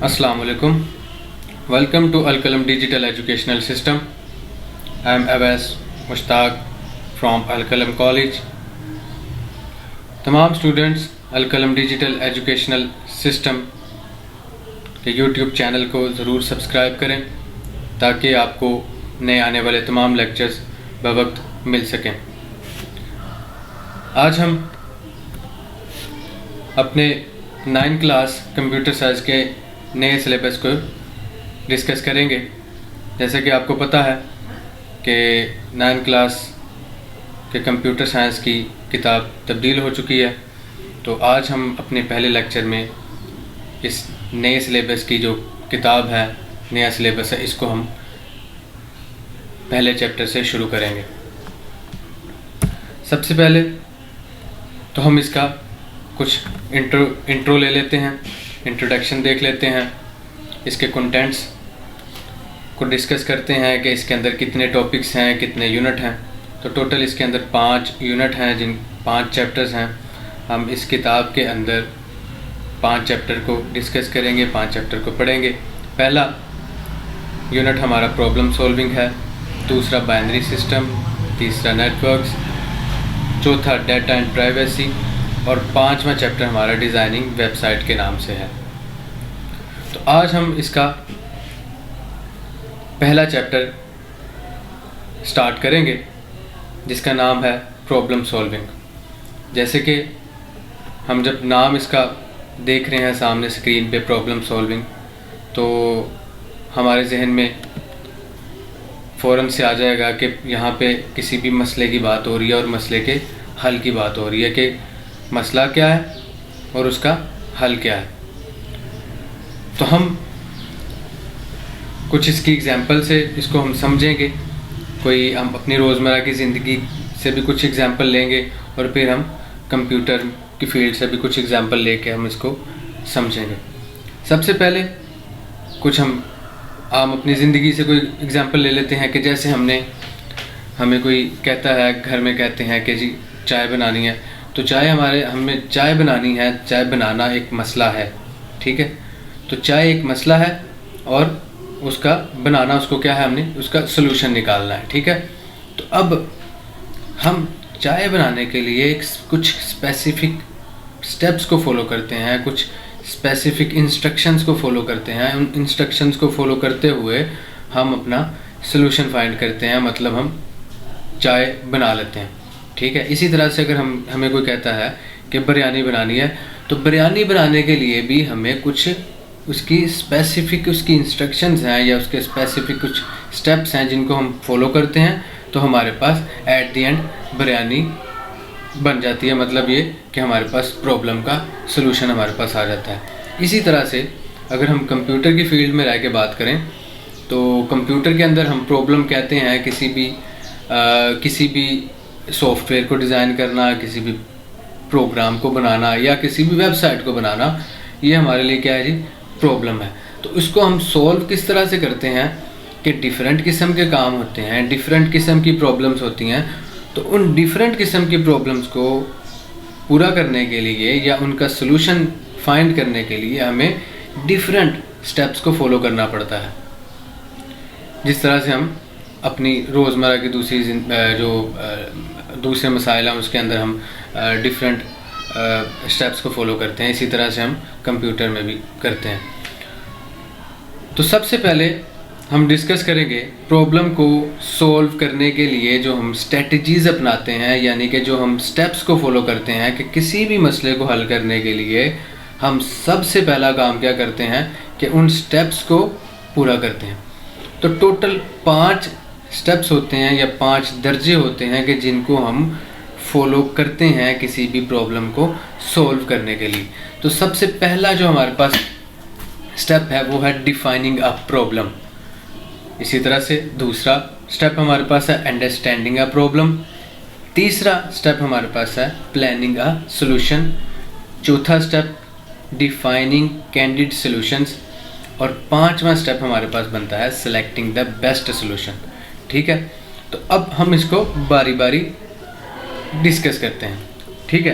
Assalamu alaikum. Welcome to Al Qalam Digital Educational System. I am Awais Mushtaq from Al Qalam College. तमाम students अल कलम digital educational system के YouTube channel को ज़रूर subscribe करें ताकि आपको नए आने वाले तमाम लेक्चर्स बवक्त मिल सकें। आज हम अपने 9 क्लास कंप्यूटर साइंस के नए सिलेबस को डिस्कस करेंगे। जैसे कि आपको पता है कि 9 क्लास के कंप्यूटर साइंस की किताब तब्दील हो चुकी है, तो आज हम अपने पहले लेक्चर में इस नए सिलेबस की जो किताब है, नया सिलेबस है, इसको हम पहले चैप्टर से शुरू करेंगे। सबसे पहले तो हम इसका कुछ इंट्रो ले लेते हैं, इंट्रोडक्शन देख लेते हैं, इसके कंटेंट्स को डिस्कस करते हैं कि इसके अंदर कितने टॉपिक्स हैं, कितने यूनिट हैं। तो टोटल इसके अंदर 5 यूनिट हैं, जिन 5 चैप्टर्स हैं। हम इस किताब के अंदर 5 चैप्टर को डिस्कस करेंगे, 5 चैप्टर को पढ़ेंगे। पहला यूनिट हमारा प्रॉब्लम सॉल्विंग है, दूसरा बाइनरी सिस्टम, तीसरा नेटवर्क्स, चौथा डाटा एंड प्राइवेसी और 5वां चैप्टर हमारा डिज़ाइनिंग वेबसाइट के नाम से है। तो आज हम इसका पहला चैप्टर स्टार्ट करेंगे जिसका नाम है प्रॉब्लम सॉल्विंग। जैसे कि हम जब नाम इसका देख रहे हैं सामने स्क्रीन पे प्रॉब्लम सॉल्विंग, तो हमारे जहन में फ़ौरन से आ जाएगा कि यहाँ पे किसी भी मसले की बात हो रही है और मसले के हल की बात हो रही है कि मसला क्या है और उसका हल क्या है। तो हम कुछ इसकी एग्जांपल से इसको हम समझेंगे, कोई हम अपनी रोज़मर्रा की ज़िंदगी से भी कुछ एग्जांपल लेंगे और फिर हम कंप्यूटर की फील्ड से भी कुछ एग्जांपल लेके हम इसको समझेंगे। सबसे पहले कुछ हम अपनी ज़िंदगी से कोई एग्जांपल ले लेते हैं कि जैसे हमें कोई कहता है, घर में कहते हैं कि जी चाय बनानी है, तो हमें चाय बनानी है, चाय बनाना एक मसला है, ठीक है। तो चाय एक मसला है और उसका बनाना, उसको क्या है, हमने उसका सलूशन निकालना है, ठीक है। तो अब हम चाय बनाने के लिए कुछ स्पेसिफिक स्टेप्स को फॉलो करते हैं, कुछ स्पेसिफिक इंस्ट्रक्शंस को फॉलो करते हैं। उन इंस्ट्रक्शंस को फॉलो करते हुए हम अपना सलूशन फाइंड करते हैं, मतलब हम चाय बना लेते हैं, ठीक है। इसी तरह से अगर हमें कोई कहता है कि बिरयानी बनानी है, तो बिरयानी बनाने के लिए भी हमें कुछ उसकी स्पेसिफिक उसकी इंस्ट्रक्शंस हैं या उसके स्पेसिफिक कुछ स्टेप्स हैं जिनको हम फॉलो करते हैं, तो हमारे पास एट द एंड बिरयानी बन जाती है। मतलब ये कि हमारे पास प्रॉब्लम का सलूशन हमारे पास आ जाता है। इसी तरह से अगर हम कंप्यूटर की फील्ड में रह के बात करें, तो कंप्यूटर के अंदर हम प्रॉब्लम कहते हैं किसी भी सॉफ्टवेयर को डिज़ाइन करना, किसी भी प्रोग्राम को बनाना या किसी भी वेबसाइट को बनाना, ये हमारे लिए क्या है जी, प्रॉब्लम है। तो इसको हम सॉल्व किस तरह से करते हैं कि डिफरेंट किस्म के काम होते हैं, डिफरेंट किस्म की प्रॉब्लम्स होती हैं। तो उन डिफरेंट किस्म की प्रॉब्लम्स को पूरा करने के लिए या उनका सलूशन फाइंड करने के लिए हमें डिफरेंट स्टेप्स को फॉलो करना पड़ता है। जिस तरह से हम अपनी रोज़मर्रा की दूसरे मसाइल हैं उसके अंदर हम डिफरेंट स्टेप्स को फॉलो करते हैं, इसी तरह से हम कंप्यूटर में भी करते हैं। तो सबसे पहले हम डिस्कस करेंगे प्रॉब्लम को सॉल्व करने के लिए जो हम स्ट्रेटजीज़ अपनाते हैं, यानी कि जो हम स्टेप्स को फॉलो करते हैं कि किसी भी मसले को हल करने के लिए हम सबसे पहला काम क्या करते हैं कि उन स्टेप्स को पूरा करते हैं। तो टोटल 5 स्टेप्स होते हैं या 5 दर्जे होते हैं कि जिनको हम फॉलो करते हैं किसी भी प्रॉब्लम को सॉल्व करने के लिए। तो सबसे पहला जो हमारे पास स्टेप है वो है डिफाइनिंग अ प्रॉब्लम। इसी तरह से दूसरा स्टेप हमारे पास है अंडरस्टैंडिंग अ प्रॉब्लम। तीसरा स्टेप हमारे पास है प्लानिंग अ सॉल्यूशन। चौथा स्टेप डिफाइनिंग कैंडिड सॉल्यूशंस और 5वां स्टेप हमारे पास बनता है सेलेक्टिंग द बेस्ट सॉल्यूशन, ठीक है। तो अब हम इसको बारी बारी डिस्कस करते हैं, ठीक है।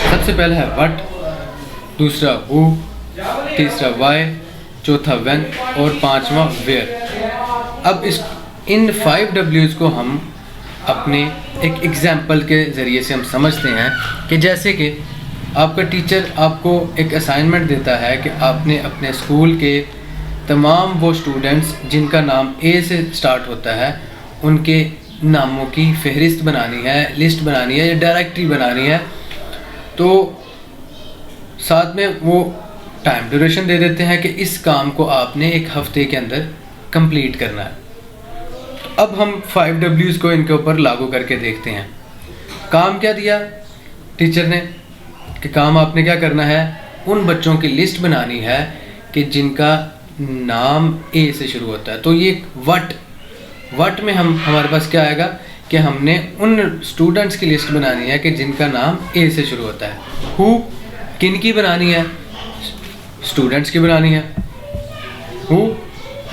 सबसे पहला है व्हाट, दूसरा हु, तीसरा वाई, चौथा व्हेन और पांचवा वेयर। अब इन 5 W's को हम अपने एक एग्जाम्पल के ज़रिए से हम समझते हैं कि जैसे कि आपका टीचर आपको एक असाइनमेंट देता है कि आपने अपने स्कूल के तमाम वो स्टूडेंट्स जिनका नाम ए से स्टार्ट होता है उनके नामों की फहरिस्त बनानी है, लिस्ट बनानी है या डायरेक्टरी बनानी है। तो साथ में वो टाइम ड्यूरेशन दे देते हैं कि इस काम को आपने एक हफ्ते के अंदर कंप्लीट करना है। अब हम 5 W's को इनके ऊपर लागू करके देखते हैं। काम क्या दिया टीचर ने कि काम आपने क्या करना है, उन बच्चों की लिस्ट बनानी है कि जिनका नाम ए से शुरू होता है। तो ये व्हाट में हमारे पास क्या आएगा कि हमने उन स्टूडेंट्स की लिस्ट बनानी है कि जिनका नाम ए से शुरू होता है। हु किन की बनानी है, स्टूडेंट्स की बनानी है। हु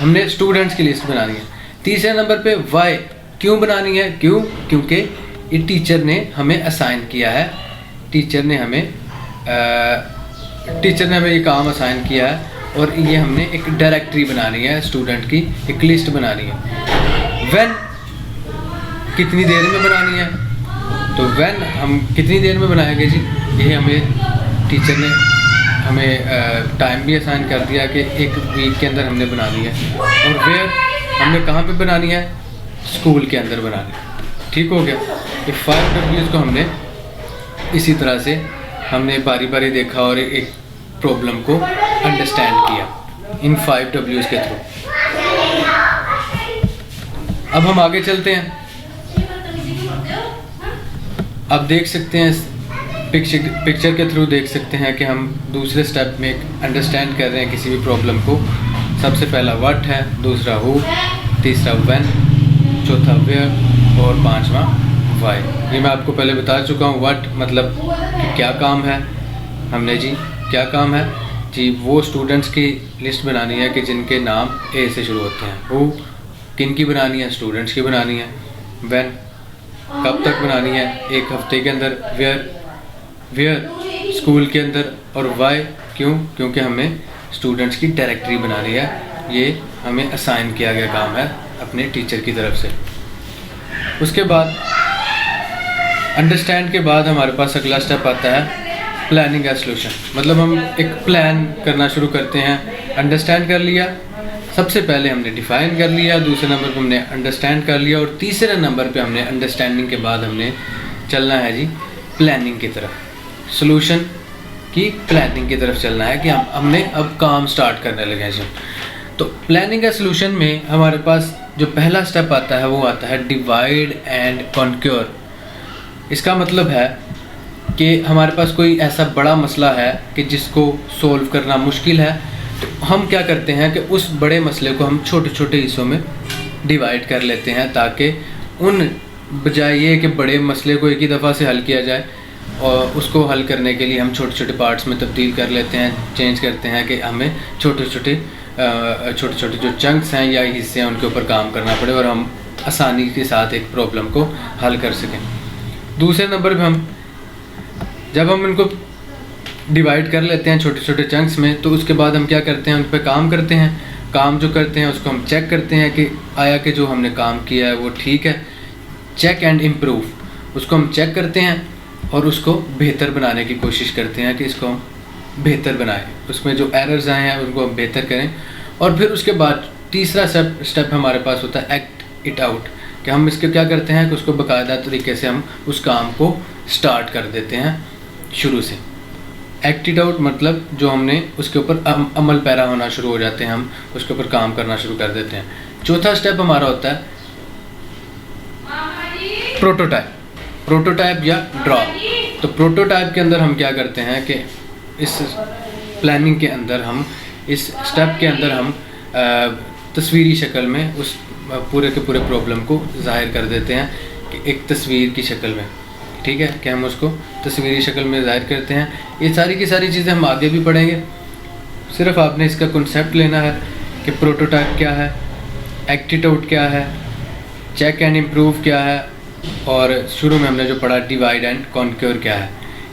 हमने स्टूडेंट्स की लिस्ट बनानी है। तीसरे नंबर पे वाई क्यों बनानी है, क्योंकि ये टीचर ने हमें असाइन किया है, टीचर ने हमें ये काम असाइन किया है और ये हमने एक डायरेक्टरी बनानी है, स्टूडेंट की एक लिस्ट बनानी है। व्हेन कितनी देर में बनानी है, तो व्हेन हम कितनी देर में बनाएंगे जी, ये हमें टीचर ने हमें टाइम भी असाइन कर दिया कि एक वीक के अंदर हमने बनानी है। और वेयर हमने कहाँ पे बनानी है, स्कूल के अंदर बनानी है। ठीक हो गया। ये 5 W's को हमने इसी तरह से हमने बारी बारी देखा और एक प्रॉब्लम को अंडरस्टैंड किया इन 5 W's के थ्रू। अब हम आगे चलते हैं। अब देख सकते हैं पिक्चर के थ्रू देख सकते हैं कि हम दूसरे स्टेप में अंडरस्टैंड कर रहे हैं किसी भी प्रॉब्लम को। सबसे पहला व्हाट है, दूसरा हु, तीसरा व्हेन, चौथा वेयर और पांचवा वाई। ये मैं आपको पहले बता चुका हूँ। व्हाट मतलब कि क्या काम है, हमने जी क्या काम है जी, वो स्टूडेंट्स की लिस्ट बनानी है कि जिनके नाम ए से शुरू होते हैं। हु किन की बनानी है, स्टूडेंट्स की बनानी है। व्हेन कब तक बनानी है, एक हफ्ते के अंदर। वेयर स्कूल के अंदर। और वाई क्योंकि हमें स्टूडेंट्स की डायरेक्टरी बनानी है, ये हमें असाइन किया गया काम है अपने टीचर की तरफ से। उसके बाद अंडरस्टैंड के बाद हमारे पास अगला स्टेप आता है प्लानिंग एंड सॉल्यूशन। मतलब हम एक प्लान करना शुरू करते हैं। अंडरस्टैंड कर लिया, सबसे पहले हमने डिफाइन कर लिया, दूसरे नंबर पे हमने अंडरस्टैंड कर लिया और तीसरे नंबर पे हमने अंडरस्टैंडिंग के बाद हमने चलना है जी प्लानिंग की तरफ, सॉल्यूशन की प्लानिंग की तरफ चलना है कि हमने अब काम स्टार्ट करने लगे हैं जी। तो प्लानिंग एंड सॉल्यूशन में हमारे पास जो पहला स्टेप आता है वो आता है डिवाइड एंड कॉन्क्योर। इसका मतलब है कि हमारे पास कोई ऐसा बड़ा मसला है कि जिसको सोल्व करना मुश्किल है, तो हम क्या करते हैं कि उस बड़े मसले को हम छोटे छोटे हिस्सों में डिवाइड कर लेते हैं, ताकि उन बजाय ये कि बड़े मसले को एक ही दफ़ा से हल किया जाए, और उसको हल करने के लिए हम छोटे छोटे पार्ट्स में तब्दील कर लेते हैं, चेंज करते हैं कि हमें छोटे छोटे जो चंक्स हैं या हिस्से हैं उनके ऊपर काम करना पड़े और हम आसानी के साथ एक प्रॉब्लम को हल कर सकें। दूसरे नंबर पे जब हम इनको डिवाइड कर लेते हैं छोटे छोटे चंक्स में, तो उसके बाद हम क्या करते हैं, उन पर काम करते हैं। काम जो करते हैं उसको हम चेक करते हैं कि आया कि जो हमने काम किया है वो ठीक है। चेक एंड इम्प्रूव, उसको हम चेक करते हैं और उसको बेहतर बनाने की कोशिश करते हैं कि इसको हम बेहतर बनाएं, उसमें जो एरर्स आए हैं उनको हम बेहतर करें। और फिर उसके बाद तीसरा स्टेप हमारे पास होता है एक्ट इट आउट, कि हम इसके क्या करते हैं कि उसको बाकायदा तरीके से हम उस काम को स्टार्ट कर देते हैं शुरू से। एक्ट इट आउट मतलब जो हमने उसके ऊपर अमल पैरा होना शुरू हो जाते हैं, हम उसके ऊपर काम करना शुरू कर देते हैं। चौथा स्टेप हमारा होता है प्रोटोटाइप या ड्रॉ। तो प्रोटोटाइप के अंदर हम क्या करते हैं कि इस प्लानिंग के अंदर हम इस स्टेप के अंदर हम तस्वीरी शक्ल में उस पूरे के पूरे प्रॉब्लम को ज़ाहिर कर देते हैं कि एक तस्वीर की शक्ल में, ठीक है, कि हम उसको तस्वीरी शक्ल में ज़ाहिर करते हैं। ये सारी की सारी चीज़ें हम आगे भी पढ़ेंगे, सिर्फ आपने इसका कॉन्सेप्ट लेना है कि प्रोटोटाइप क्या है, एक्ट इट आउट क्या है, चेक एंड इम्प्रूव क्या है, और शुरू में हमने जो पढ़ा डिवाइड एंड कॉन्क्योर क्या है।